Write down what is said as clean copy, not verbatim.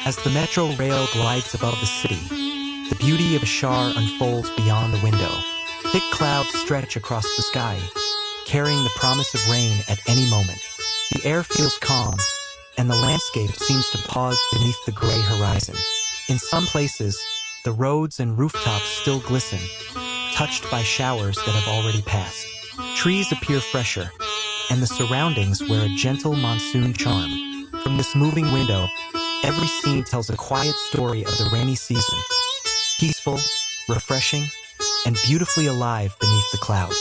As the metro rail glides above the city, the beauty of Ashar unfolds beyond the window. Thick clouds stretch across the sky, carrying the promise of rain at any moment. The air feels calm, and the landscape seems to pause beneath the gray horizon. In some places, the roads and rooftops still glisten, touched by showers that have already passed. Trees appear fresher, and the surroundings wear a gentle monsoon charm. From this moving window, every scene tells a quiet story of the rainy season, peaceful, refreshing, and beautifully alive beneath the clouds.